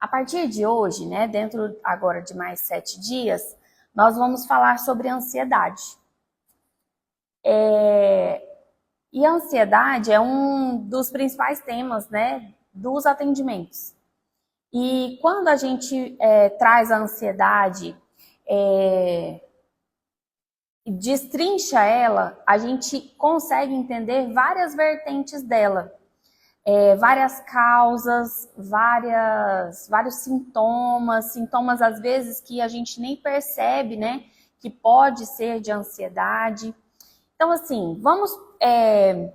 A partir de hoje, né, dentro agora de mais 7 dias, nós vamos falar sobre ansiedade. E a ansiedade é um dos principais temas, né, dos atendimentos. E quando a gente traz a ansiedade, destrincha ela, a gente consegue entender várias vertentes dela. Várias causas, vários sintomas às vezes que a gente nem percebe, né, que pode ser de ansiedade. Então, assim, vamos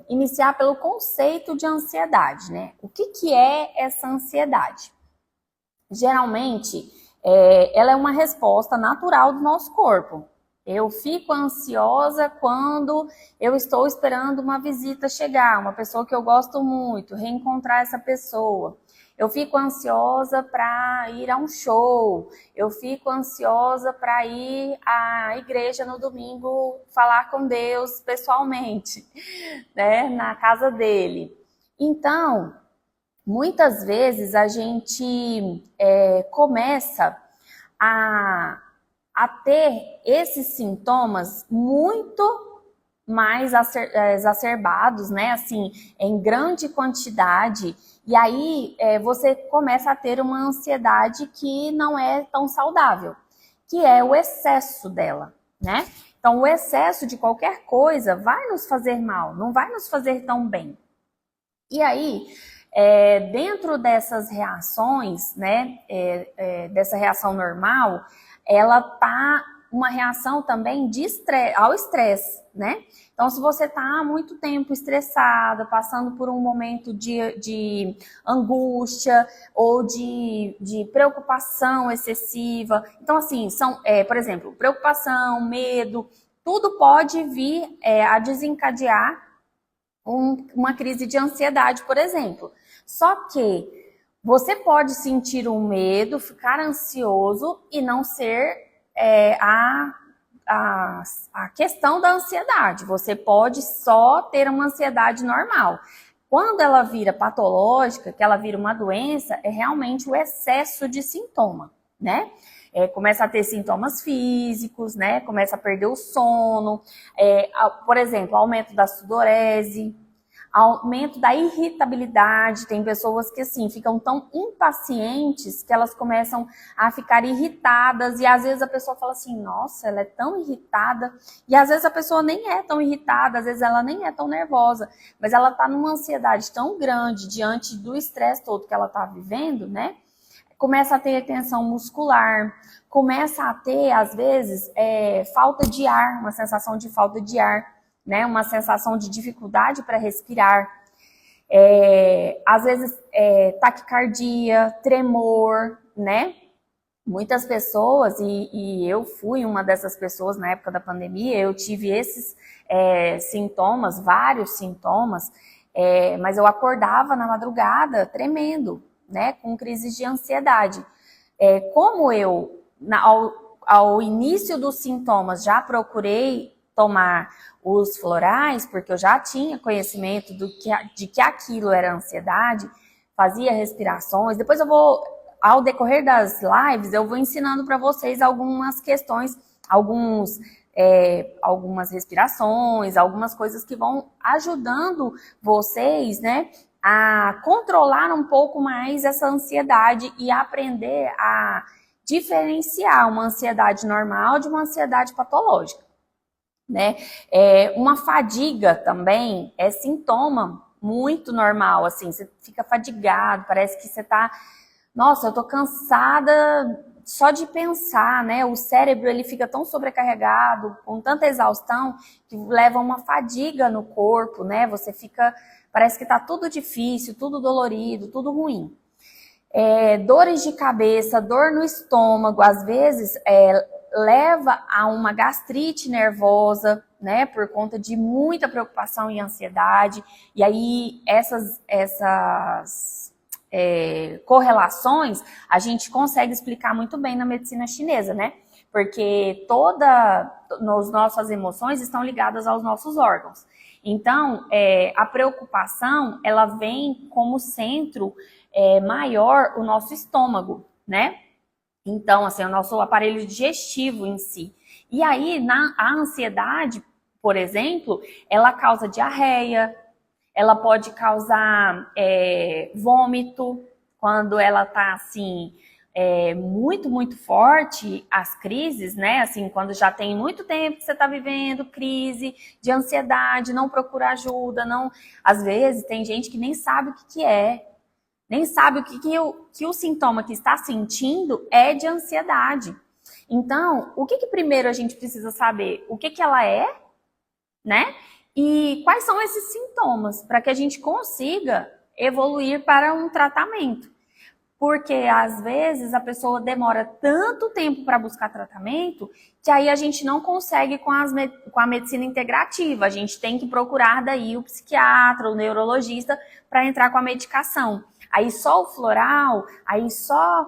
iniciar pelo conceito de ansiedade, né? O que é essa ansiedade? Geralmente, ela é uma resposta natural do nosso corpo. Eu fico ansiosa quando eu estou esperando uma visita chegar, uma pessoa que eu gosto muito, reencontrar essa pessoa. Eu fico ansiosa para ir a um show, eu fico ansiosa para ir à igreja no domingo falar com Deus pessoalmente, né, na casa dele. Então, muitas vezes a gente começa a ter esses sintomas muito mais exacerbados, né? Assim, em grande quantidade. E aí você começa a ter uma ansiedade que não é tão saudável, que é o excesso dela, né? Então, o excesso de qualquer coisa vai nos fazer mal, não vai nos fazer tão bem. E aí, dentro dessas reações, né? Dessa reação normal, ela tá uma reação também ao estresse, né? Então, se você tá há muito tempo estressada, passando por um momento de angústia ou de preocupação excessiva, então, assim, por exemplo, preocupação, medo, tudo pode vir a desencadear uma crise de ansiedade, por exemplo. Só que você pode sentir um medo, ficar ansioso e não ser a questão da ansiedade. Você pode só ter uma ansiedade normal. Quando ela vira patológica, que ela vira uma doença, é realmente o excesso de sintoma, né? Começa a ter sintomas físicos, né? Começa a perder o sono, por exemplo, aumento da sudorese, aumento da irritabilidade. Tem pessoas que, assim, ficam tão impacientes que elas começam a ficar irritadas e às vezes a pessoa fala assim, nossa, ela é tão irritada, e às vezes a pessoa nem é tão irritada, às vezes ela nem é tão nervosa, mas ela tá numa ansiedade tão grande diante do estresse todo que ela tá vivendo, né? Começa a ter tensão muscular, começa a ter, às vezes, falta de ar, uma sensação de falta de ar, né, uma sensação de dificuldade para respirar, às vezes taquicardia, tremor, né? Muitas pessoas, e eu fui uma dessas pessoas na época da pandemia, eu tive esses sintomas, vários sintomas, mas eu acordava na madrugada tremendo, né, com crises de ansiedade. Como eu, ao início dos sintomas, já procurei tomar os florais, porque eu já tinha conhecimento de que aquilo era ansiedade, fazia respirações. Depois ao decorrer das lives, eu vou ensinando para vocês algumas questões, algumas respirações, algumas coisas que vão ajudando vocês, né, a controlar um pouco mais essa ansiedade e aprender a diferenciar uma ansiedade normal de uma ansiedade patológica, né? Uma fadiga também é sintoma muito normal, assim, você fica fadigado, parece que você tá, nossa, eu tô cansada só de pensar, né? O cérebro, ele fica tão sobrecarregado, com tanta exaustão, que leva uma fadiga no corpo, né? Você fica, parece que tá tudo difícil, tudo dolorido, tudo ruim. Dores de cabeça, dor no estômago, às vezes leva a uma gastrite nervosa, né, por conta de muita preocupação e ansiedade. E aí essas correlações a gente consegue explicar muito bem na medicina chinesa, né? Porque as nossas emoções estão ligadas aos nossos órgãos. Então, a preocupação, ela vem como centro maior o nosso estômago, né? Então, assim, o nosso aparelho digestivo em si. E aí, a ansiedade, por exemplo, ela causa diarreia, ela pode causar vômito, quando ela tá, assim, muito, muito forte, as crises, né? Assim, quando já tem muito tempo que você tá vivendo crise de ansiedade, não procura ajuda, não... Às vezes, tem gente que nem sabe o que é, nem sabe o que o sintoma que está sentindo é de ansiedade. Então, o que primeiro a gente precisa saber? O que ela é, né? E quais são esses sintomas para que a gente consiga evoluir para um tratamento. Porque às vezes a pessoa demora tanto tempo para buscar tratamento que aí a gente não consegue com a medicina integrativa. A gente tem que procurar daí o psiquiatra, o neurologista para entrar com a medicação. Aí só o floral, aí só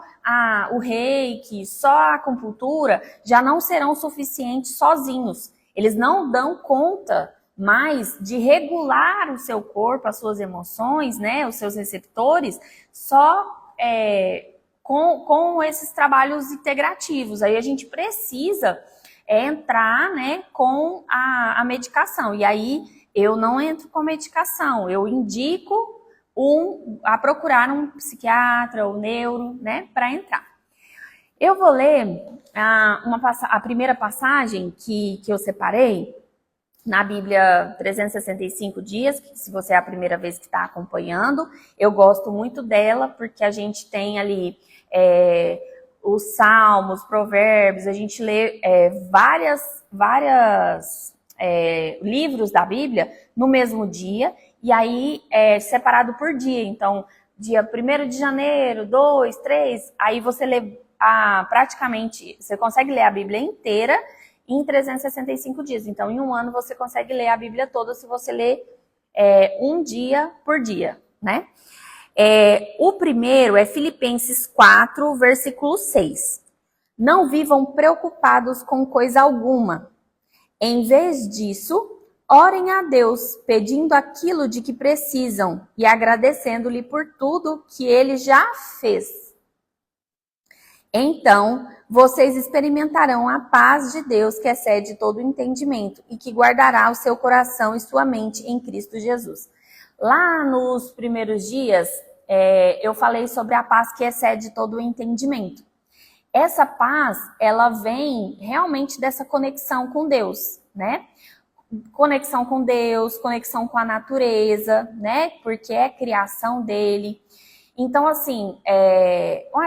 o reiki, só a acupuntura já não serão suficientes sozinhos. Eles não dão conta mais de regular o seu corpo, as suas emoções, né, os seus receptores, só com esses trabalhos integrativos. Aí a gente precisa entrar, né, com a medicação. E aí eu não entro com medicação, eu indico a procurar um psiquiatra ou neuro, né, para entrar. Eu vou ler a primeira passagem que eu separei na Bíblia 365 dias, que se você é a primeira vez que está acompanhando, eu gosto muito dela, porque a gente tem ali os Salmos, Provérbios, a gente lê vários livros da Bíblia no mesmo dia, e aí separado por dia. Então, dia 1º de janeiro, 2, 3, aí você lê praticamente, você consegue ler a Bíblia inteira em 365 dias. Então, em um ano, você consegue ler a Bíblia toda se você ler um dia por dia, né? O primeiro é Filipenses 4, versículo 6. Não vivam preocupados com coisa alguma. Em vez disso, orem a Deus, pedindo aquilo de que precisam e agradecendo-lhe por tudo que Ele já fez. Então, vocês experimentarão a paz de Deus que excede todo o entendimento e que guardará o seu coração e sua mente em Cristo Jesus. Lá nos primeiros dias, eu falei sobre a paz que excede todo o entendimento. Essa paz, ela vem realmente dessa conexão com Deus, né? Conexão com Deus, conexão com a natureza, né? Porque é criação dele. Então, assim,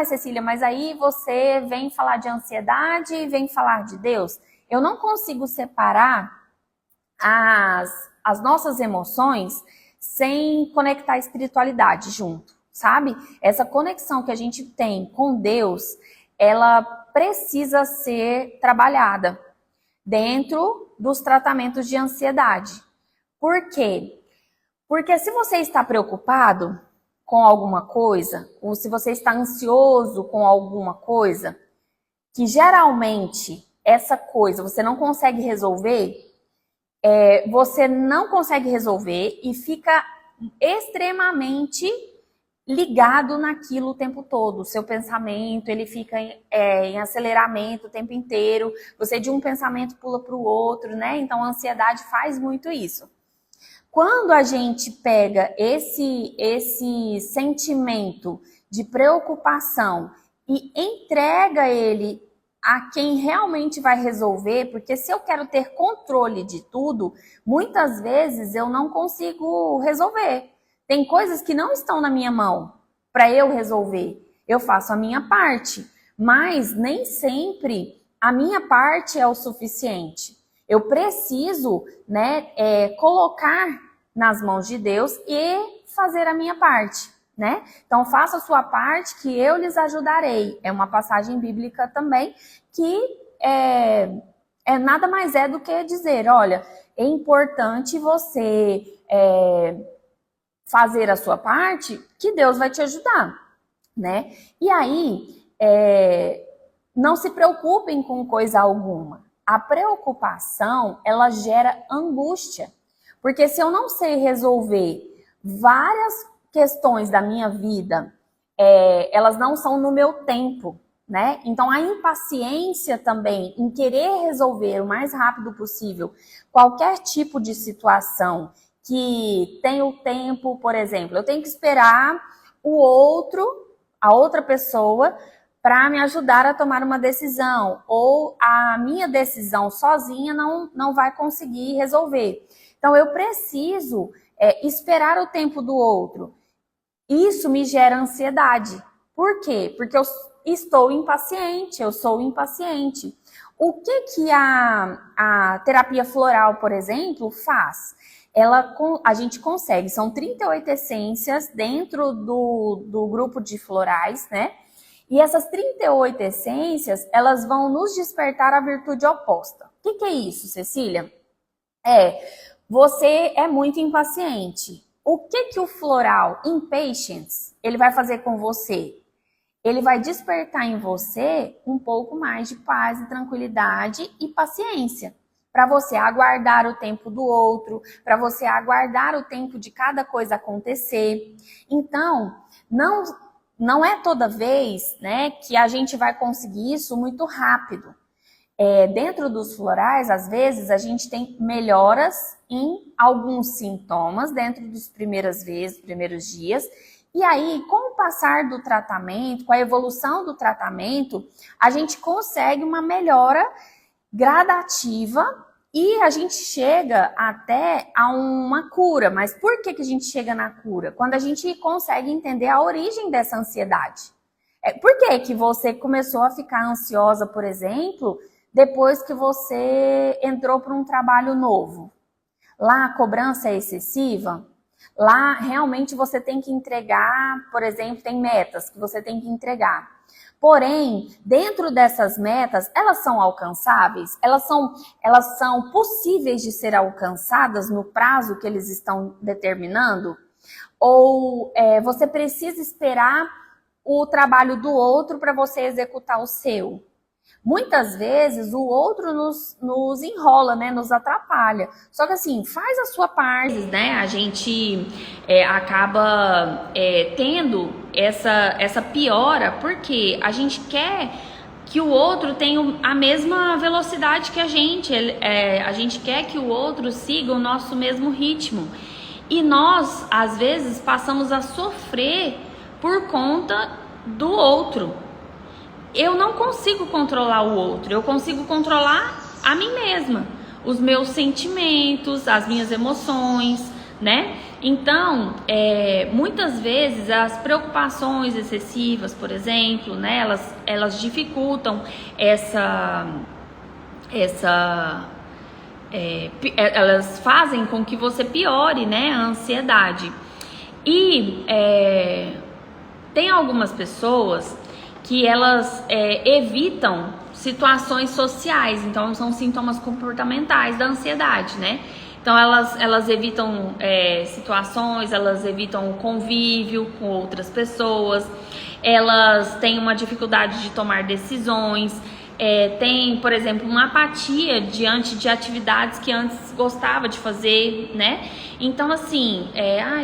Cecília, mas aí você vem falar de ansiedade e vem falar de Deus. Eu não consigo separar as nossas emoções sem conectar a espiritualidade junto, sabe? Essa conexão que a gente tem com Deus, ela precisa ser trabalhada dentro dos tratamentos de ansiedade. Por quê? Porque se você está preocupado com alguma coisa, ou se você está ansioso com alguma coisa, que geralmente essa coisa você não consegue resolver, você não consegue resolver e fica extremamente ligado naquilo o tempo todo. O seu pensamento, ele fica em aceleramento o tempo inteiro, você de um pensamento pula para o outro, né? Então a ansiedade faz muito isso. Quando a gente pega esse sentimento de preocupação e entrega ele a quem realmente vai resolver, porque se eu quero ter controle de tudo, muitas vezes eu não consigo resolver. Tem coisas que não estão na minha mão para eu resolver. Eu faço a minha parte, mas nem sempre a minha parte é o suficiente. Eu preciso, né, colocar nas mãos de Deus e fazer a minha parte, né? Então, faça a sua parte que eu lhes ajudarei. É uma passagem bíblica também que nada mais é do que dizer, olha, é importante você fazer a sua parte que Deus vai te ajudar, né? E aí, não se preocupem com coisa alguma. A preocupação, ela gera angústia. Porque se eu não sei resolver várias questões da minha vida elas não são no meu tempo, né? Então a impaciência também em querer resolver o mais rápido possível qualquer tipo de situação que tem o tempo, por exemplo, eu tenho que esperar a outra pessoa para me ajudar a tomar uma decisão, ou a minha decisão sozinha não vai conseguir resolver. Então eu preciso esperar o tempo do outro. Isso me gera ansiedade. Por quê? Porque eu estou impaciente, eu sou impaciente. O que a terapia floral, por exemplo, faz? A gente consegue, são 38 essências dentro do grupo de florais, né? E essas 38 essências, elas vão nos despertar a virtude oposta. O que é isso, Cecília? Você é muito impaciente. O que o floral Impatience, ele vai fazer com você? Ele vai despertar em você um pouco mais de paz e tranquilidade e paciência. Para você aguardar o tempo do outro, para você aguardar o tempo de cada coisa acontecer. Então, não é toda vez, né, que a gente vai conseguir isso muito rápido. Dentro dos florais, às vezes, a gente tem melhoras em alguns sintomas dentro dos primeiros dias. E aí, com o passar do tratamento, com a evolução do tratamento, a gente consegue uma melhora gradativa e a gente chega até a uma cura. Mas por que a gente chega na cura? Quando a gente consegue entender a origem dessa ansiedade. Por que você começou a ficar ansiosa, por exemplo, depois que você entrou para um trabalho novo? Lá a cobrança é excessiva? Lá realmente você tem que entregar, por exemplo, tem metas que você tem que entregar. Porém, dentro dessas metas, elas são alcançáveis? Elas são possíveis de ser alcançadas no prazo que eles estão determinando? Ou você precisa esperar o trabalho do outro para você executar o seu? Muitas vezes o outro nos enrola, né? Nos atrapalha. Só que assim, faz a sua parte, né? A gente acaba tendo essa piora porque a gente quer que o outro tenha a mesma velocidade que a gente. A gente quer que o outro siga o nosso mesmo ritmo. E nós, às vezes, passamos a sofrer por conta do outro. Eu não consigo controlar o outro, eu consigo controlar a mim mesma, os meus sentimentos, as minhas emoções, né? Então, muitas vezes as preocupações excessivas, por exemplo, né? Elas dificultam elas fazem com que você piore, né? A ansiedade. E tem algumas pessoas que elas evitam situações sociais, então são sintomas comportamentais da ansiedade, né? Então elas evitam situações, elas evitam o convívio com outras pessoas, elas têm uma dificuldade de tomar decisões, tem, por exemplo, uma apatia diante de atividades que antes gostava de fazer, né? Então assim,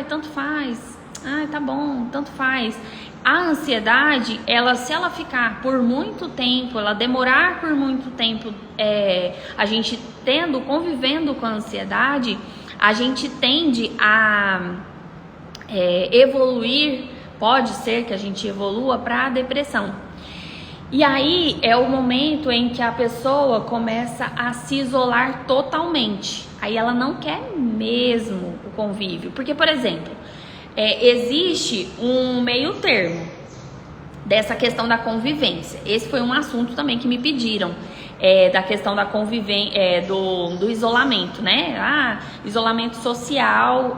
tanto faz, tá bom, tanto faz. A ansiedade, se ela ficar por muito tempo, ela demorar por muito tempo, a gente convivendo com a ansiedade, a gente tende a evoluir, pode ser que a gente evolua para a depressão. E aí é o momento em que a pessoa começa a se isolar totalmente. Aí ela não quer mesmo o convívio. Porque, por exemplo, existe um meio termo dessa questão da convivência. Esse foi um assunto também que me pediram, da questão da convivência, do isolamento, né? Isolamento social,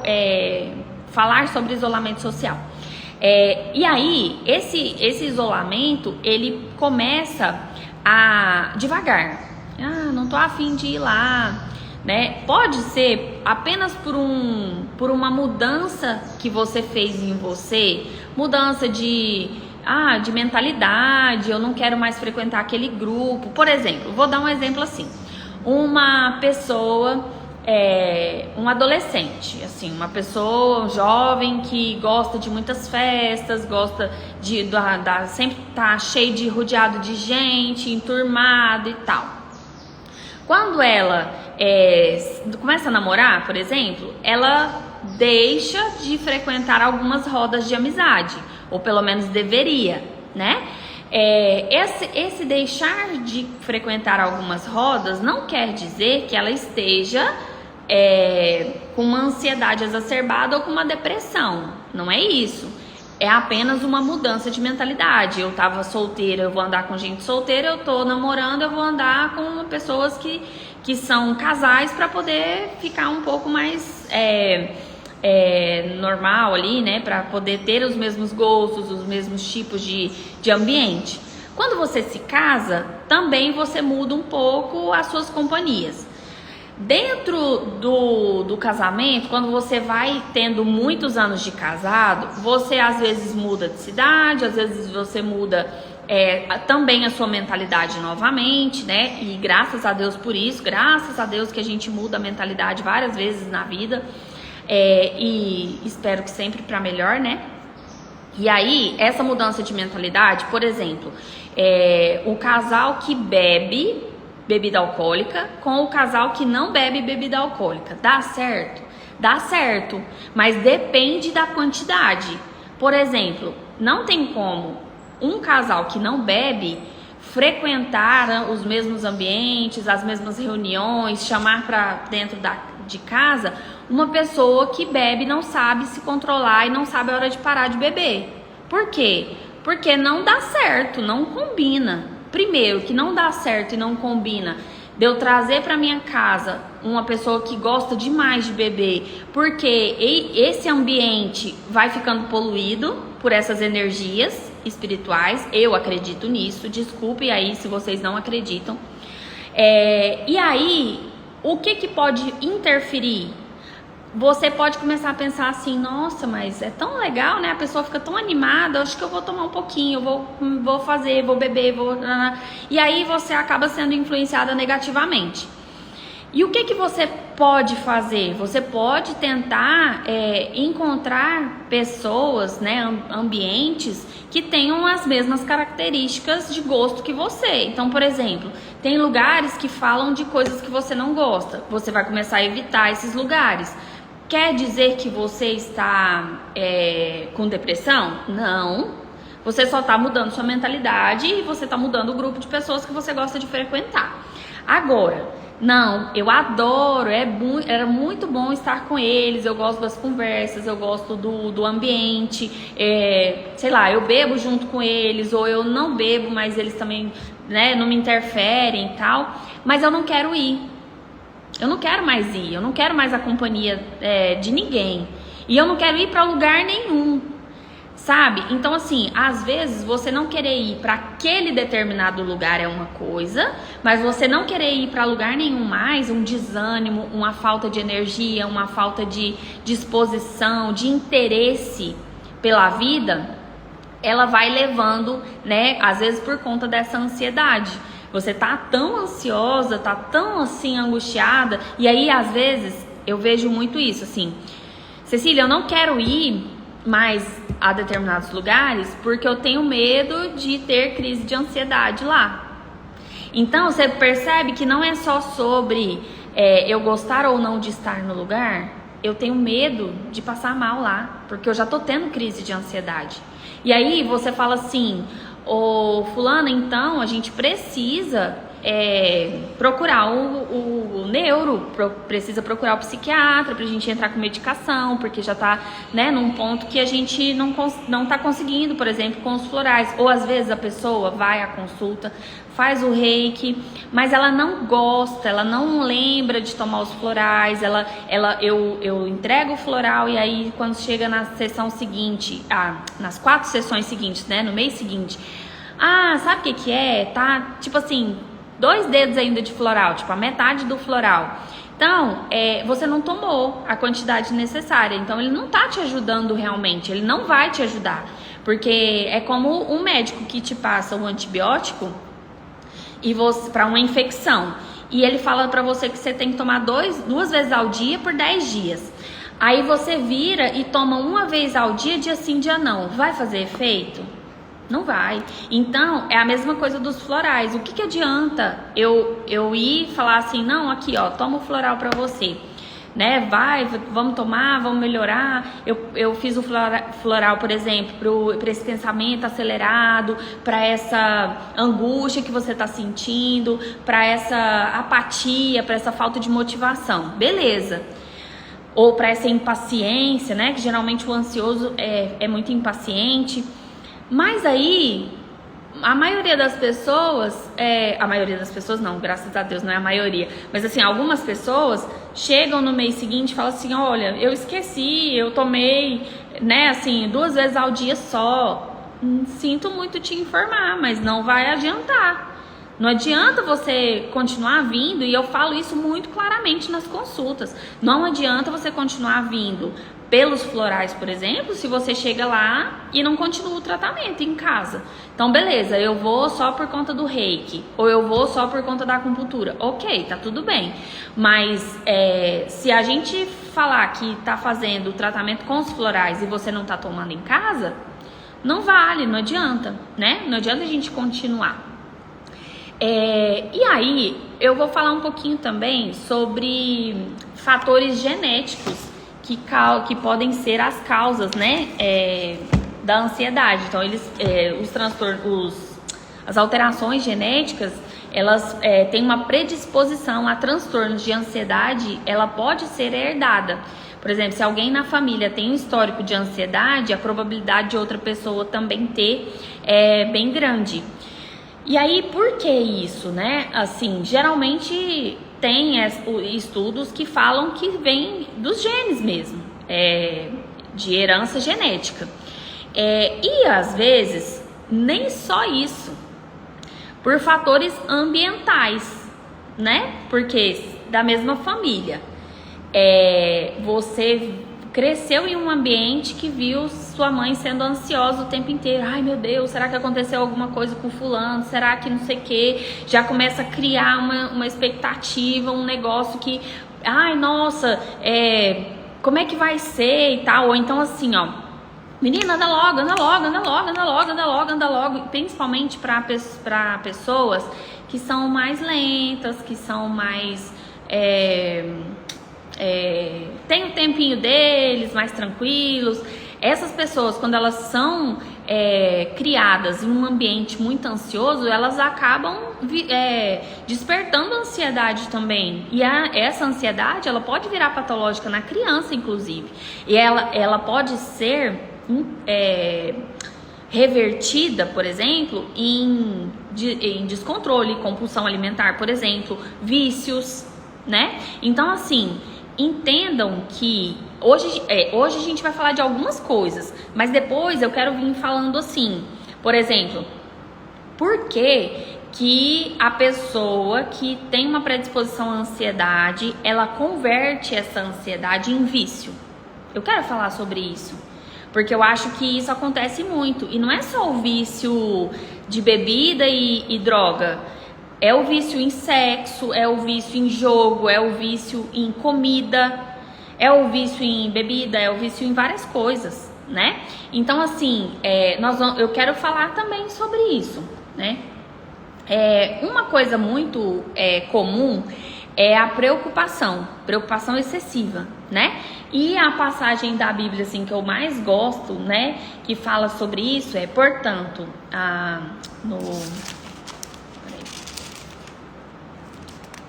falar sobre isolamento social. E aí, esse isolamento, ele começa devagar. Não tô afim de ir lá, né? Pode ser apenas por uma mudança que você fez em você, mudança de mentalidade, eu não quero mais frequentar aquele grupo. Por exemplo, vou dar um exemplo assim, uma pessoa um adolescente, assim, uma pessoa jovem que gosta de muitas festas, gosta de sempre tá cheio de rodeado de gente, enturmado e tal. Quando ela começa a namorar, por exemplo, ela deixa de frequentar algumas rodas de amizade, ou pelo menos deveria, né? Esse deixar de frequentar algumas rodas não quer dizer que ela esteja com uma ansiedade exacerbada ou com uma depressão. Não é isso. É apenas uma mudança de mentalidade. Eu tava solteira, eu vou andar com gente solteira. Eu tô namorando, eu vou andar com pessoas que são casais para poder ficar um pouco mais normal ali, né? Para poder ter os mesmos gostos, os mesmos tipos de ambiente. Quando você se casa, também você muda um pouco as suas companhias. Dentro do casamento, quando você vai tendo muitos anos de casado, você às vezes muda de cidade, às vezes você muda também a sua mentalidade novamente, né? E graças a Deus por isso, graças a Deus que a gente muda a mentalidade várias vezes na vida, e espero que sempre para melhor, né? E aí, essa mudança de mentalidade, por exemplo, o casal que bebe bebida alcoólica com o casal que não bebe bebida alcoólica, dá certo? Dá certo, mas depende da quantidade. Por exemplo, não tem como um casal que não bebe frequentar os mesmos ambientes, as mesmas reuniões, chamar para dentro de casa uma pessoa que bebe e não sabe se controlar e não sabe a hora de parar de beber. Por quê? Porque não dá certo, não combina. Primeiro, que não dá certo e não combina de eu trazer para minha casa uma pessoa que gosta demais de beber, porque esse ambiente vai ficando poluído por essas energias espirituais. Eu acredito nisso, desculpe aí se vocês não acreditam. E aí, o que pode interferir? Você pode começar a pensar assim, nossa, mas é tão legal, né? A pessoa fica tão animada, acho que eu vou tomar um pouquinho, vou fazer, vou beber, E aí você acaba sendo influenciada negativamente. E o que você pode fazer? Você pode tentar encontrar pessoas, né, ambientes que tenham as mesmas características de gosto que você. Então, por exemplo, tem lugares que falam de coisas que você não gosta. Você vai começar a evitar esses lugares. Quer dizer que você está com depressão? Não. Você só está mudando sua mentalidade e você está mudando o grupo de pessoas que você gosta de frequentar. Agora, não, eu adoro, era muito bom estar com eles, eu gosto das conversas, eu gosto do ambiente, sei lá, eu bebo junto com eles, ou eu não bebo, mas eles também, né, não me interferem e tal, mas eu não quero ir. Eu não quero mais ir, eu não quero mais a companhia de ninguém. E eu não quero ir para lugar nenhum, sabe? Então, assim, às vezes você não querer ir para aquele determinado lugar é uma coisa, mas você não querer ir para lugar nenhum mais, um desânimo, uma falta de energia, uma falta de disposição, de interesse pela vida, ela vai levando, né, às vezes por conta dessa ansiedade. Você tá tão ansiosa, tá tão assim angustiada, e aí às vezes eu vejo muito isso, assim, Cecília, eu não quero ir mais a determinados lugares porque eu tenho medo de ter crise de ansiedade lá. Então você percebe que não é só sobre eu gostar ou não de estar no lugar, eu tenho medo de passar mal lá, porque eu já tô tendo crise de ansiedade. E aí você fala assim, fulana, então a gente precisa procurar o neuro, precisa procurar o psiquiatra pra gente entrar com medicação, porque já tá, né, num ponto que a gente não tá conseguindo, por exemplo, com os florais. Ou às vezes a pessoa vai à consulta, faz o reiki, mas ela não gosta, ela não lembra de tomar os florais, eu entrego o floral e aí quando chega na sessão seguinte, nas 4 sessões seguintes, né, no mês seguinte, sabe o que é? Tá, tipo assim, 2 dedos ainda de floral, tipo a metade do floral. Então, você não tomou a quantidade necessária, então ele não tá te ajudando realmente, ele não vai te ajudar, porque é como um médico que te passa um antibiótico e você para uma infecção. e ele fala pra você que você tem que tomar duas vezes ao dia por 10 dias. Aí você vira e toma uma vez ao dia sim, dia não. Vai fazer efeito? Não vai. Então, é a mesma coisa dos florais. O que adianta eu ir falar assim, não, aqui ó, toma o floral pra você, né? Vamos tomar, vamos melhorar. Eu fiz o floral, por exemplo, para esse pensamento acelerado, para essa angústia que você tá sentindo, para essa apatia, para essa falta de motivação. Beleza. Ou para essa impaciência, né? Que geralmente o ansioso é muito impaciente. Mas aí, a maioria das pessoas, não, graças a Deus não é a maioria, mas assim, algumas pessoas chegam no mês seguinte e falam assim, olha, eu esqueci, eu tomei, né, assim, 2 vezes ao dia só. Sinto muito te informar, mas não vai adiantar. Não adianta você continuar vindo, e eu falo isso muito claramente nas consultas. Não adianta você continuar vindo pelos florais, por exemplo, se você chega lá e não continua o tratamento em casa. Então, beleza, eu vou só por conta do reiki, ou eu vou só por conta da acupuntura. Ok, tá tudo bem. Mas se a gente falar que tá fazendo o tratamento com os florais e você não tá tomando em casa, não vale, não adianta, né? Não adianta a gente continuar. E aí, eu vou falar um pouquinho também sobre fatores genéticos que podem ser as causas, né, da ansiedade. Então, as alterações genéticas, elas têm uma predisposição a transtornos de ansiedade, ela pode ser herdada. Por exemplo, se alguém na família tem um histórico de ansiedade, a probabilidade de outra pessoa também ter é bem grande. E aí, por que isso, né? Assim, geralmente tem estudos que falam que vem dos genes mesmo, de herança genética. E às vezes, nem só isso, por fatores ambientais, né? Porque da mesma família, você cresceu em um ambiente que viu sua mãe sendo ansiosa o tempo inteiro. Ai, meu Deus, será que aconteceu alguma coisa com fulano? Será que não sei o quê? Já começa a criar uma expectativa, um negócio que... Ai, nossa, como é que vai ser e tal? Ou então assim, ó... Menina, anda logo, anda logo, anda logo, anda logo, anda logo, anda logo. Principalmente para pessoas que são mais lentas, que são mais... tem o tempinho deles, mais tranquilos. Essas pessoas, quando elas são criadas em um ambiente muito ansioso, elas acabam despertando ansiedade também. E essa ansiedade, ela pode virar patológica na criança, inclusive. E ela pode ser revertida, por exemplo, em descontrole, compulsão alimentar, por exemplo, vícios, né? Então, assim... Entendam que hoje a gente vai falar de algumas coisas, mas depois eu quero vir falando assim, por exemplo, por que a pessoa que tem uma predisposição à ansiedade, ela converte essa ansiedade em vício? Eu quero falar sobre isso, porque eu acho que isso acontece muito, e não é só o vício de bebida e droga. É o vício em sexo, é o vício em jogo, é o vício em comida, é o vício em bebida, é o vício em várias coisas, né? Então, assim, eu quero falar também sobre isso, né? Uma coisa muito comum é a preocupação excessiva, né? E a passagem da Bíblia, assim, que eu mais gosto, né, que fala sobre isso portanto,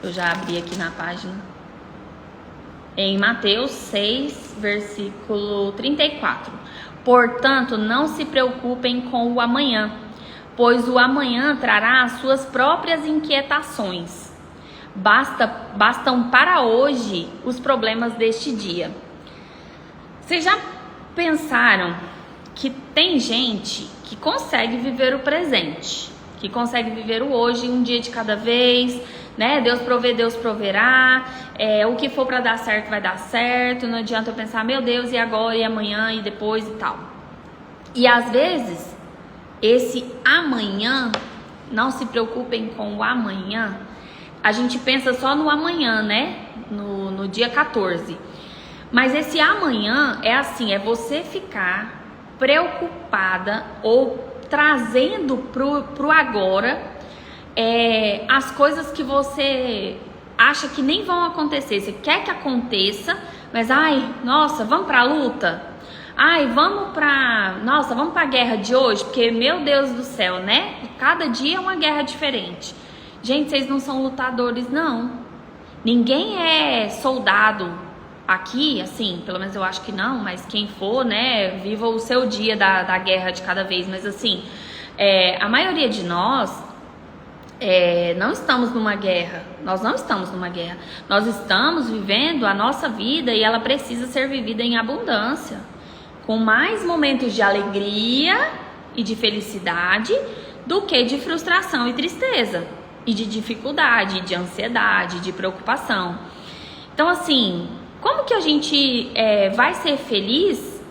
eu já abri aqui na página. Em Mateus 6, versículo 34. Portanto, não se preocupem com o amanhã, pois o amanhã trará as suas próprias inquietações. Bastam para hoje os problemas deste dia. Vocês já pensaram que tem gente que consegue viver o presente, que consegue viver o hoje, um dia de cada vez, né? Deus provê, Deus proverá, o que for para dar certo vai dar certo, não adianta eu pensar, meu Deus, e agora, e amanhã, e depois e tal. E às vezes, esse amanhã, não se preocupem com o amanhã, a gente pensa só no amanhã, né? No dia 14. Mas esse amanhã é assim, é você ficar preocupada ou trazendo pro agora as coisas que você acha que nem vão acontecer. Você quer que aconteça, mas nossa, vamos pra luta? Vamos pra guerra de hoje, porque meu Deus do céu, né? Cada dia é uma guerra diferente. Gente, vocês não são lutadores, não. Ninguém é soldado aqui, assim, pelo menos eu acho que não, mas quem for, né, viva o seu dia da guerra de cada vez. Mas assim, a maioria de nós não estamos numa guerra. Nós não estamos numa guerra. Nós estamos vivendo a nossa vida e ela precisa ser vivida em abundância, com mais momentos de alegria e de felicidade do que de frustração e tristeza, e de dificuldade, de ansiedade, de preocupação. Então assim, como que a gente vai ser feliz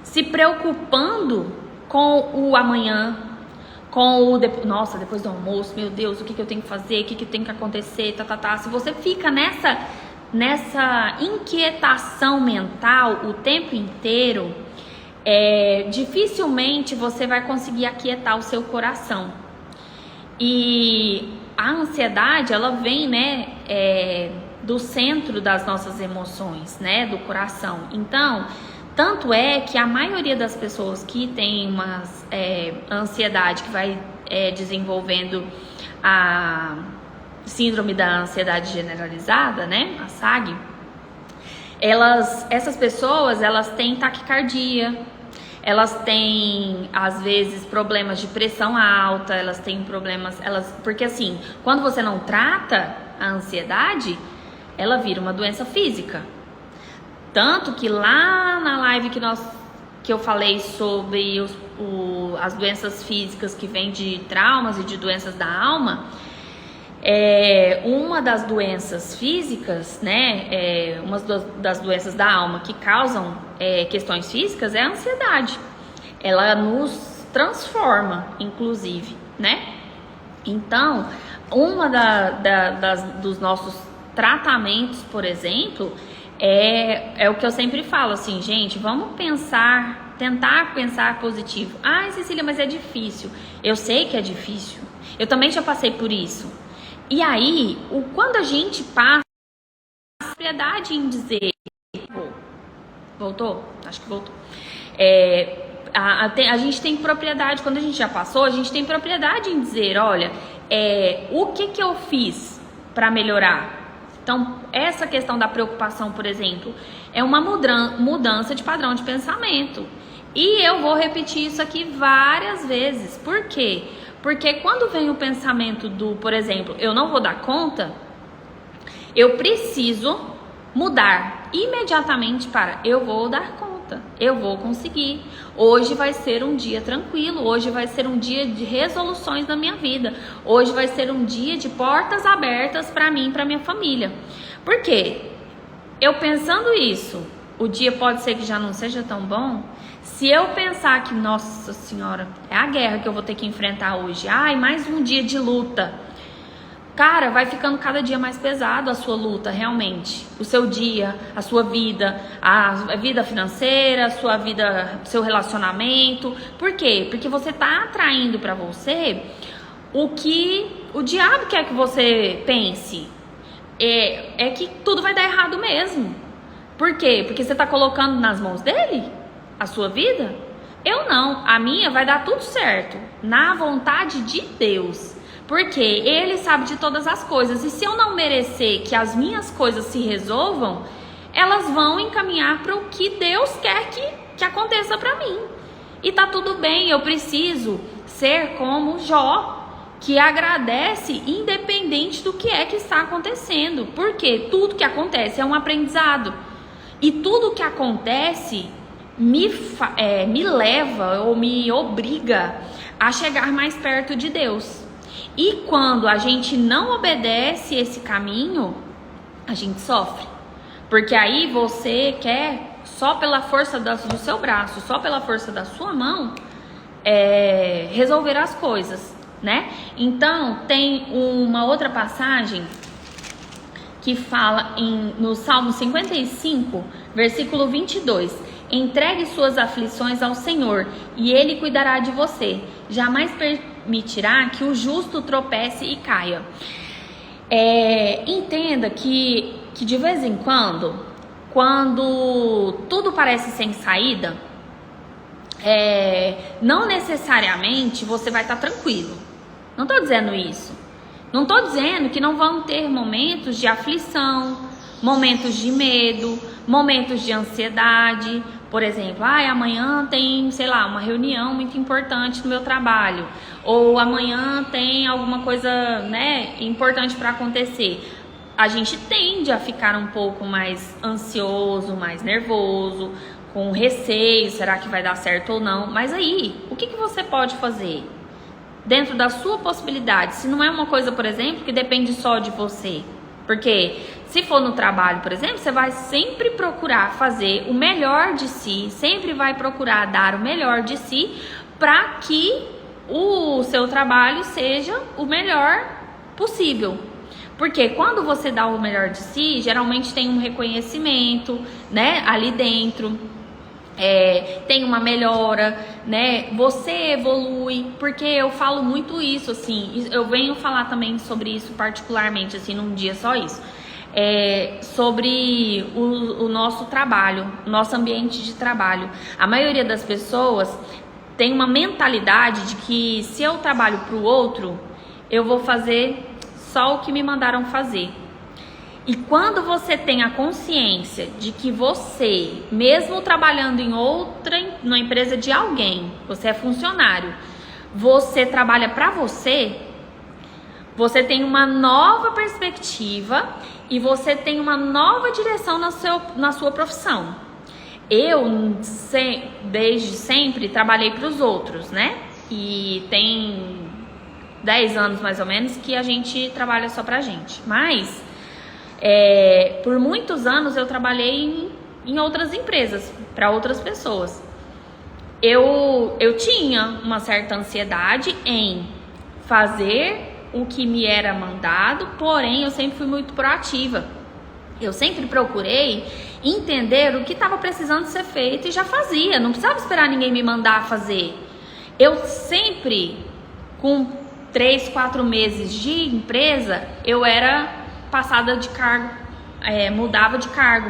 se preocupando com o amanhã, com o depois do almoço, meu Deus, o que eu tenho que fazer, o que tem que acontecer, Se você fica nessa inquietação mental o tempo inteiro, dificilmente você vai conseguir aquietar o seu coração. E a ansiedade, ela vem, né, do centro das nossas emoções, né, do coração. Então, tanto é que a maioria das pessoas que tem uma ansiedade, que vai desenvolvendo a síndrome da ansiedade generalizada, né, a SAG, essas pessoas, elas têm taquicardia, elas têm, às vezes, problemas de pressão alta, elas têm problemas, porque assim, quando você não trata a ansiedade, ela vira uma doença física. Tanto que lá na live que eu falei sobre as doenças físicas que vêm de traumas e de doenças da alma, uma das doenças físicas, né, uma das doenças da alma que causam questões físicas é a ansiedade. Ela nos transforma, inclusive, né? Então, uma dos nossos tratamentos, por exemplo, é o que eu sempre falo, assim, gente, vamos tentar pensar positivo. Cecília, mas é difícil. Eu sei que é difícil. Eu também já passei por isso. E aí, quando a gente passa a propriedade em dizer... Voltou? Acho que voltou. A gente tem propriedade, quando a gente já passou, a gente tem propriedade em dizer, olha, o que eu fiz para melhorar? Então, essa questão da preocupação, por exemplo, é uma mudança de padrão de pensamento. E eu vou repetir isso aqui várias vezes. Por quê? Porque quando vem o pensamento por exemplo, eu não vou dar conta, eu preciso mudar imediatamente para eu vou dar conta, eu vou conseguir. Hoje vai ser um dia tranquilo, hoje vai ser um dia de resoluções na minha vida, hoje vai ser um dia de portas abertas para mim e para minha família. Por quê? Eu pensando isso, o dia pode ser que já não seja tão bom. Se eu pensar que, nossa senhora, é a guerra que eu vou ter que enfrentar hoje, mais um dia de luta, cara, vai ficando cada dia mais pesado a sua luta, realmente. O seu dia, a sua vida, a vida financeira, a sua vida, seu relacionamento. Por quê? Porque você tá atraindo pra você o que o diabo quer que você pense. É que tudo vai dar errado mesmo. Por quê? Porque você tá colocando nas mãos dele a sua vida? Eu não. A minha vai dar tudo certo, na vontade de Deus. Porque Ele sabe de todas as coisas. E se eu não merecer que as minhas coisas se resolvam, elas vão encaminhar para o que Deus quer que aconteça para mim. E tá tudo bem, eu preciso ser como Jó, que agradece independente do que é que está acontecendo. Porque tudo que acontece é um aprendizado. E tudo que acontece me leva ou me obriga a chegar mais perto de Deus. E quando a gente não obedece esse caminho, a gente sofre. Porque aí você quer, só pela força do seu braço, só pela força da sua mão, resolver as coisas, né? Então, tem uma outra passagem que fala no Salmo 55, versículo 22. Entregue suas aflições ao Senhor e Ele cuidará de você. Jamais permitirá que o justo tropece e caia. Entenda que de vez em quando tudo parece sem saída, não necessariamente você vai estar tranquilo. Não estou dizendo isso. Não estou dizendo que não vão ter momentos de aflição, momentos de medo, momentos de ansiedade. Por exemplo, amanhã tem, sei lá, uma reunião muito importante no meu trabalho. Ou amanhã tem alguma coisa, né, importante para acontecer. A gente tende a ficar um pouco mais ansioso, mais nervoso, com receio, será que vai dar certo ou não? Mas aí, o que você pode fazer? Dentro da sua possibilidade, se não é uma coisa, por exemplo, que depende só de você. Porque se for no trabalho, por exemplo, você vai sempre procurar fazer o melhor de si, sempre vai procurar dar o melhor de si para que o seu trabalho seja o melhor possível. Porque quando você dá o melhor de si, geralmente tem um reconhecimento, né, ali dentro. Tem uma melhora, né? Você evolui, porque eu falo muito isso, assim, eu venho falar também sobre isso particularmente, assim, num dia só isso, sobre o nosso trabalho, nosso ambiente de trabalho. A maioria das pessoas tem uma mentalidade de que se eu trabalho para o outro, eu vou fazer só o que me mandaram fazer. E quando você tem a consciência de que você, mesmo trabalhando em numa empresa de alguém, você é funcionário, você trabalha para você tem uma nova perspectiva e você tem uma nova direção na sua profissão. Eu, desde sempre, trabalhei para os outros, né? E tem 10 anos mais ou menos que a gente trabalha só pra gente. Mas por muitos anos eu trabalhei em outras empresas, para outras pessoas. Eu tinha uma certa ansiedade em fazer o que me era mandado, porém eu sempre fui muito proativa. Eu sempre procurei entender o que estava precisando ser feito e já fazia, não precisava esperar ninguém me mandar fazer. Eu sempre, com 3, 4 meses de empresa, eu era passada de cargo, mudava de cargo,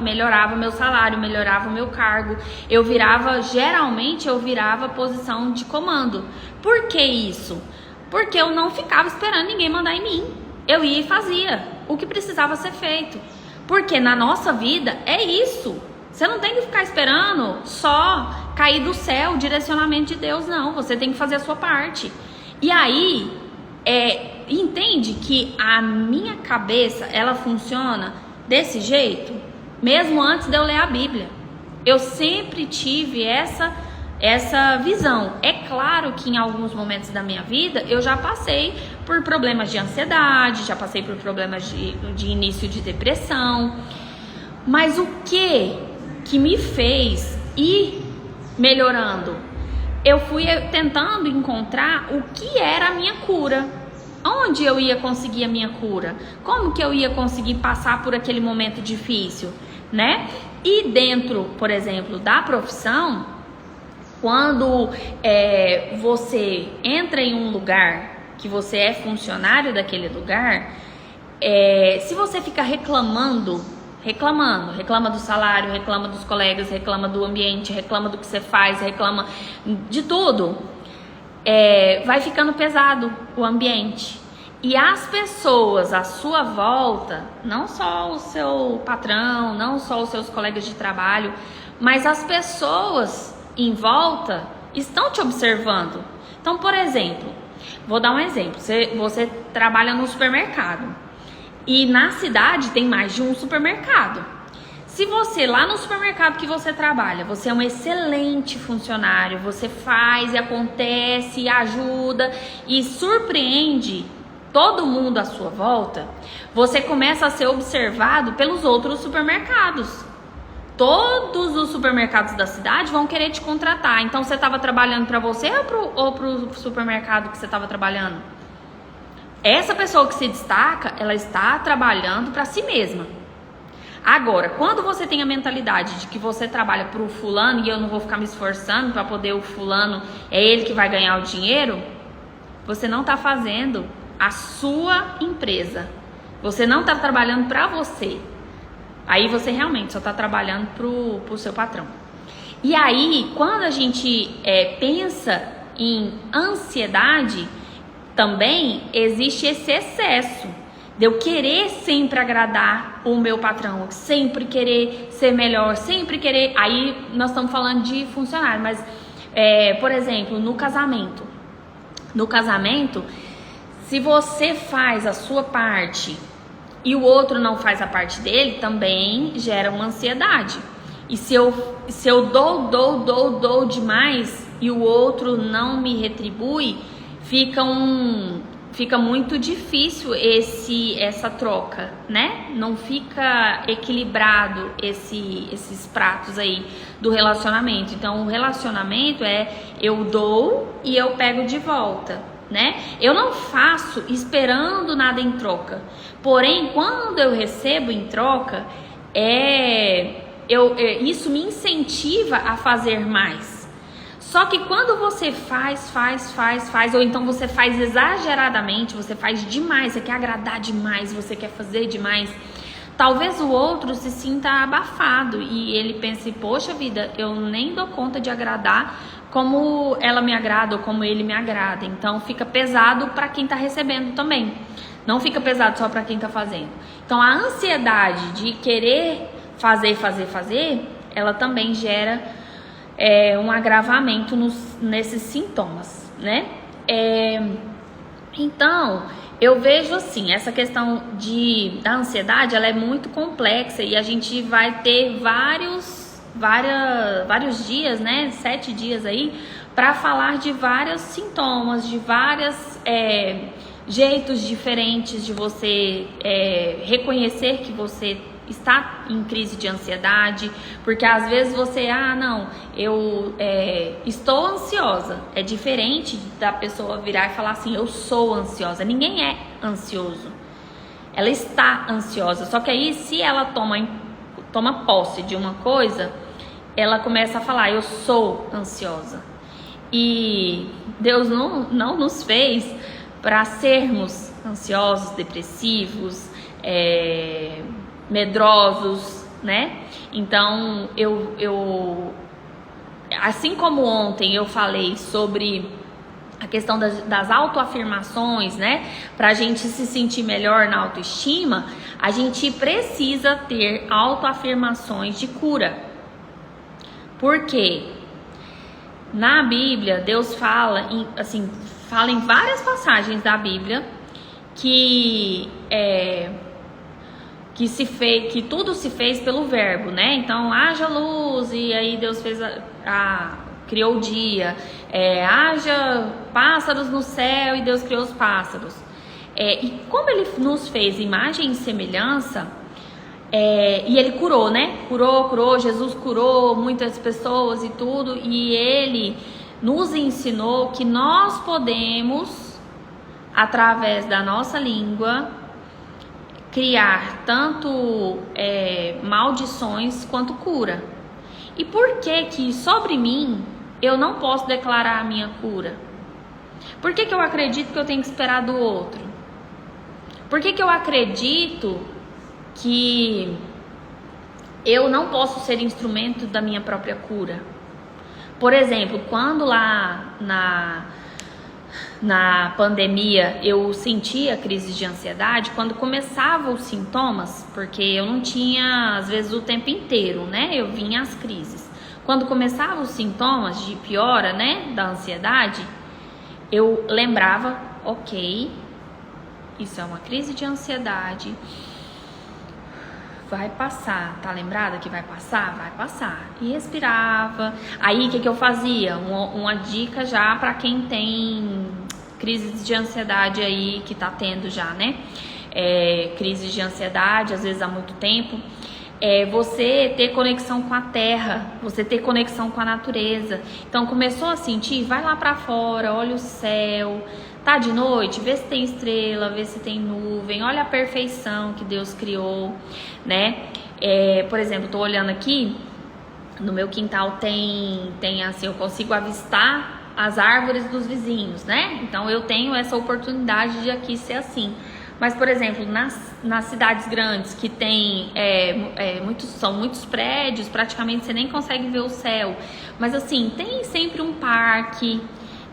melhorava meu salário, melhorava meu cargo. Geralmente eu virava posição de comando. Por que isso? Porque eu não ficava esperando ninguém mandar em mim. Eu ia e fazia o que precisava ser feito. Porque na nossa vida é isso. Você não tem que ficar esperando só cair do céu o direcionamento de Deus, não. Você tem que fazer a sua parte. E aí, entende que a minha cabeça, ela funciona desse jeito, mesmo antes de eu ler a Bíblia. Eu sempre tive essa visão. É claro que em alguns momentos da minha vida, eu já passei por problemas de ansiedade, já passei por problemas de início de depressão. Mas o que me fez ir melhorando? Eu fui tentando encontrar o que era a minha cura. Onde eu ia conseguir a minha cura? Como que eu ia conseguir passar por aquele momento difícil, né? E dentro, por exemplo, da profissão, quando você entra em um lugar que você é funcionário daquele lugar, se você fica reclama do salário, reclama dos colegas, reclama do ambiente, reclama do que você faz, reclama de tudo, vai ficando pesado o ambiente. E as pessoas à sua volta, não só o seu patrão, não só os seus colegas de trabalho, mas as pessoas em volta estão te observando. Então, por exemplo, vou dar um exemplo. Você trabalha no supermercado e na cidade tem mais de um supermercado. Se você, lá no supermercado que você trabalha, você é um excelente funcionário, você faz e acontece, e ajuda e surpreende todo mundo à sua volta, você começa a ser observado pelos outros supermercados. Todos os supermercados da cidade vão querer te contratar. Então, você estava trabalhando para você ou para o supermercado que você estava trabalhando? Essa pessoa que se destaca, ela está trabalhando para si mesma. Agora, quando você tem a mentalidade de que você trabalha para o fulano e eu não vou ficar me esforçando para poder o fulano, é ele que vai ganhar o dinheiro, você não está fazendo a sua empresa. Você não está trabalhando para você. Aí você realmente só está trabalhando para o seu patrão. E aí, quando a gente pensa em ansiedade, também existe esse excesso de eu querer sempre agradar o meu patrão, sempre querer ser melhor, sempre querer... Aí nós estamos falando de funcionário, mas, por exemplo, no casamento. No casamento, se você faz a sua parte e o outro não faz a parte dele, também gera uma ansiedade. E se eu dou demais e o outro não me retribui, fica muito difícil essa troca, né? Não fica equilibrado esses pratos aí do relacionamento. Então, o relacionamento eu dou e eu pego de volta, né? Eu não faço esperando nada em troca. Porém, quando eu recebo em troca, isso me incentiva a fazer mais. Só que quando você faz, ou então você faz exageradamente, você faz demais, você quer agradar demais, você quer fazer demais, talvez o outro se sinta abafado e ele pense, poxa vida, eu nem dou conta de agradar como ela me agrada ou como ele me agrada. Então fica pesado para quem está recebendo também, não fica pesado só para quem está fazendo. Então a ansiedade de querer fazer, ela também gera um agravamento nesses sintomas, né? Então, eu vejo assim, essa questão da ansiedade, ela é muito complexa e a gente vai ter vários dias, né? 7 dias aí, para falar de vários sintomas, de vários jeitos diferentes de você reconhecer que você está em crise de ansiedade, porque às vezes você, eu estou ansiosa. É diferente da pessoa virar e falar assim, eu sou ansiosa. Ninguém é ansioso, ela está ansiosa. Só que aí, se ela toma posse de uma coisa, ela começa a falar, eu sou ansiosa. E Deus não nos fez para sermos ansiosos, depressivos, medrosos, né? Então, eu assim como ontem eu falei sobre a questão das autoafirmações, né? Pra gente se sentir melhor na autoestima, a gente precisa ter autoafirmações de cura. Por quê? Na Bíblia, Deus fala em várias passagens da Bíblia que tudo se fez pelo verbo, né? Então, haja luz, e aí Deus criou o dia. Haja pássaros no céu, e Deus criou os pássaros. E como Ele nos fez imagem e semelhança, e Ele curou, né? Curou, Jesus curou muitas pessoas e tudo, e Ele nos ensinou que nós podemos, através da nossa língua, criar tanto maldições quanto cura. E por que sobre mim eu não posso declarar a minha cura? Por que eu acredito que eu tenho que esperar do outro? Por que eu acredito que eu não posso ser instrumento da minha própria cura? Por exemplo, quando lá na pandemia eu sentia crise de ansiedade, quando começavam os sintomas, porque eu não tinha, às vezes, o tempo inteiro, né? Eu vinha as crises. Quando começavam os sintomas de piora, né, da ansiedade, eu lembrava, ok, isso é uma crise de ansiedade, vai passar, tá lembrada que vai passar? Vai passar. E respirava. Aí, o que eu fazia? Uma dica já para quem tem crises de ansiedade aí, que tá tendo já, né? Crises de ansiedade, às vezes há muito tempo. Você ter conexão com a terra, você ter conexão com a natureza. Então, começou a sentir, vai lá para fora, olha o céu. Tá de noite, vê se tem estrela, vê se tem nuvem, olha a perfeição que Deus criou, né? Por exemplo, tô olhando aqui, no meu quintal tem assim, eu consigo avistar as árvores dos vizinhos, né? Então eu tenho essa oportunidade de aqui ser assim. Mas, por exemplo, nas cidades grandes que tem são muitos prédios, praticamente você nem consegue ver o céu. Mas assim, tem sempre um parque,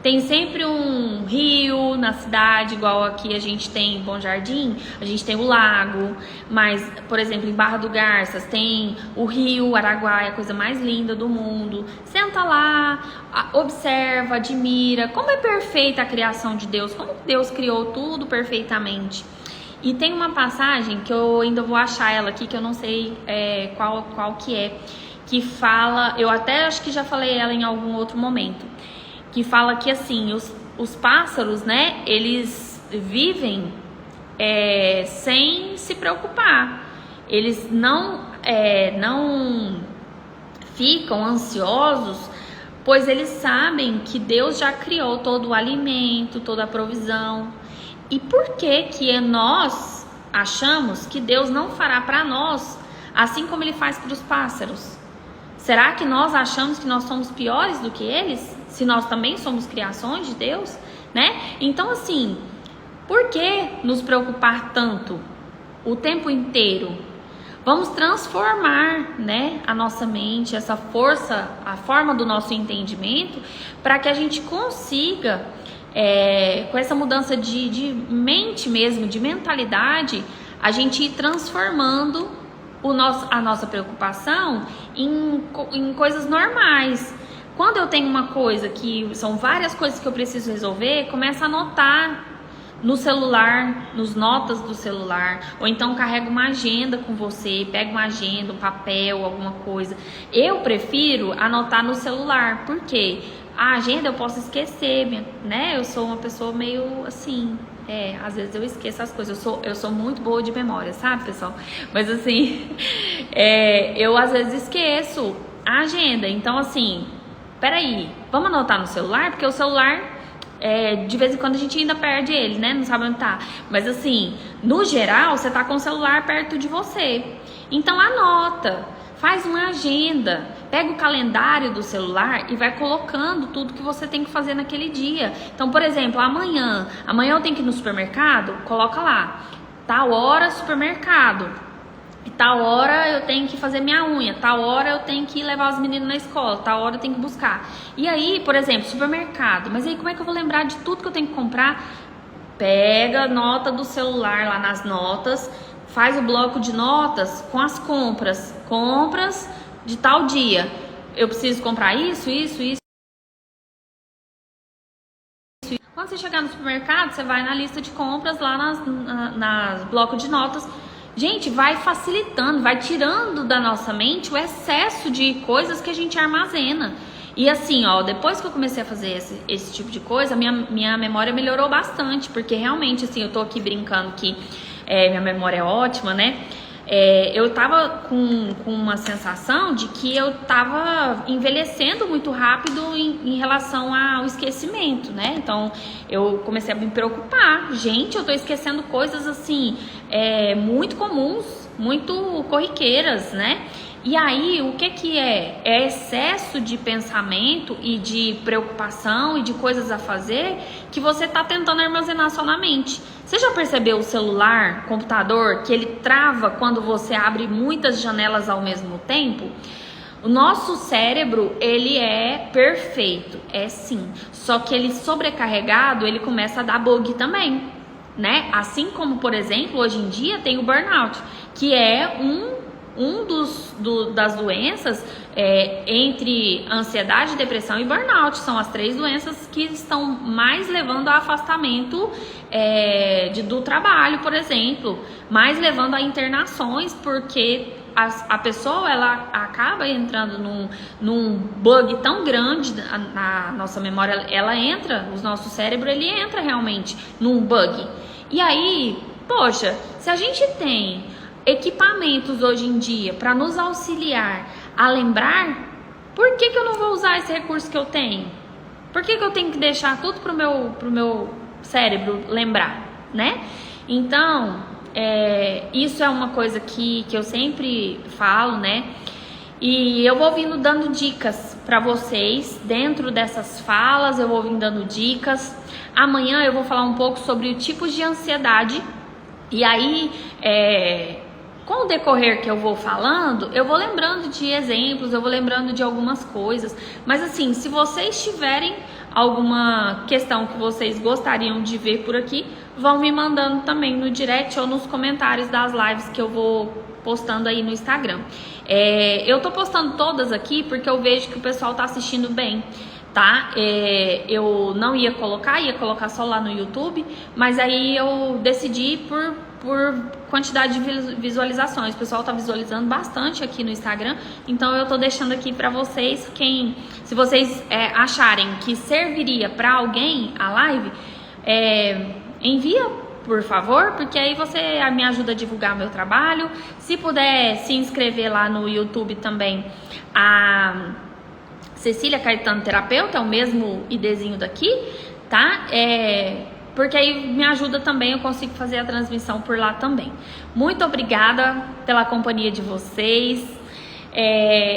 tem sempre um rio na cidade, igual aqui a gente tem em Bom Jardim, a gente tem o lago. Mas, por exemplo, em Barra do Garças tem o rio Araguaia, a coisa mais linda do mundo. Senta lá, observa, admira como é perfeita a criação de Deus, como Deus criou tudo perfeitamente. E tem uma passagem que eu ainda vou achar ela aqui, que eu não sei qual que fala, eu até acho que já falei ela em algum outro momento, que fala que assim, os pássaros, né, eles vivem sem se preocupar, eles não ficam ansiosos, pois eles sabem que Deus já criou todo o alimento, toda a provisão. E por que nós achamos que Deus não fará para nós assim como Ele faz para os pássaros? Será que nós achamos que nós somos piores do que eles? Se nós também somos criações de Deus, né? Então assim, por que nos preocupar tanto o tempo inteiro? Vamos transformar, né, a nossa mente, essa força, a forma do nosso entendimento, para que a gente consiga... com essa mudança de mente mesmo, de mentalidade, a gente ir transformando a nossa preocupação em coisas normais. Quando eu tenho uma coisa que são várias coisas que eu preciso resolver, começa a anotar no celular, nos notas do celular, ou então carrega uma agenda com você, pega uma agenda, um papel, alguma coisa. Eu prefiro anotar no celular, por quê? A agenda eu posso esquecer, né? Eu sou uma pessoa meio assim, às vezes eu esqueço as coisas. Eu sou muito boa de memória, sabe, pessoal? Mas assim, eu às vezes esqueço a agenda. Então assim, peraí, vamos anotar no celular? Porque o celular, de vez em quando a gente ainda perde ele, né? Não sabe onde tá. Mas assim, no geral, você tá com o celular perto de você. Então anota, faz uma agenda. Pega o calendário do celular e vai colocando tudo que você tem que fazer naquele dia. Então, por exemplo, amanhã eu tenho que ir no supermercado, coloca lá, tal hora supermercado, e tal hora eu tenho que fazer minha unha, tal hora eu tenho que levar os meninos na escola, tal hora eu tenho que buscar. E aí, por exemplo, supermercado, mas aí como é que eu vou lembrar de tudo que eu tenho que comprar? Pega a nota do celular lá nas notas, faz o bloco de notas com as compras de tal dia, eu preciso comprar isso. Quando você chegar no supermercado, você vai na lista de compras lá nas blocos de notas. Gente, vai facilitando, vai tirando da nossa mente o excesso de coisas que a gente armazena. E assim, depois que eu comecei a fazer esse tipo de coisa, minha memória melhorou bastante, porque realmente, assim, eu tô aqui brincando que minha memória é ótima, né? Eu tava com uma sensação de que eu tava envelhecendo muito rápido em relação ao esquecimento, né? Então eu comecei a me preocupar. Gente, eu tô esquecendo coisas assim, muito comuns, muito corriqueiras, né? E aí, o que é? É excesso de pensamento e de preocupação e de coisas a fazer que você tá tentando armazenar só na mente. Você já percebeu o celular, computador, que ele trava quando você abre muitas janelas ao mesmo tempo? O nosso cérebro, ele é perfeito, sim. Só que ele sobrecarregado, ele começa a dar bug também, né? Assim como, por exemplo, hoje em dia tem o burnout, que é das doenças entre ansiedade, depressão e burnout. São as 3 doenças que estão mais levando a afastamento do trabalho, por exemplo, mais levando a internações, porque a pessoa ela acaba entrando num bug tão grande na nossa memória, o nosso cérebro ele entra realmente num bug. E aí, poxa, se a gente tem equipamentos hoje em dia para nos auxiliar a lembrar, por que eu não vou usar esse recurso que eu tenho? Por que eu tenho que deixar tudo pro meu cérebro lembrar, né? Então, isso é uma coisa que eu sempre falo, né? E eu vou vindo dando dicas para vocês dentro dessas falas, eu vou vindo dando dicas. Amanhã eu vou falar um pouco sobre o tipos de ansiedade. E aí, com o decorrer que eu vou falando, eu vou lembrando de exemplos, eu vou lembrando de algumas coisas. Mas assim, se vocês tiverem alguma questão que vocês gostariam de ver por aqui, vão me mandando também no direct ou nos comentários das lives que eu vou postando aí no Instagram. Eu tô postando todas aqui porque eu vejo que o pessoal tá assistindo bem, tá? Eu não ia colocar só lá no YouTube, mas aí eu decidi por quantidade de visualizações. O pessoal tá visualizando bastante aqui no Instagram, então eu tô deixando aqui pra vocês. Se vocês acharem que serviria pra alguém a live, envia, por favor, porque aí você me ajuda a divulgar meu trabalho. Se puder se inscrever lá no YouTube também, a Cecília Caetano Terapeuta, é o mesmo IDzinho daqui, tá? Porque aí me ajuda também, eu consigo fazer a transmissão por lá também. Muito obrigada pela companhia de vocês.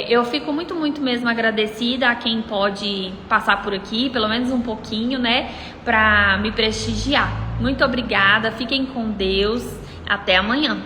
Eu fico muito, muito mesmo agradecida a quem pode passar por aqui, pelo menos um pouquinho, né? Pra me prestigiar. Muito obrigada, fiquem com Deus. Até amanhã.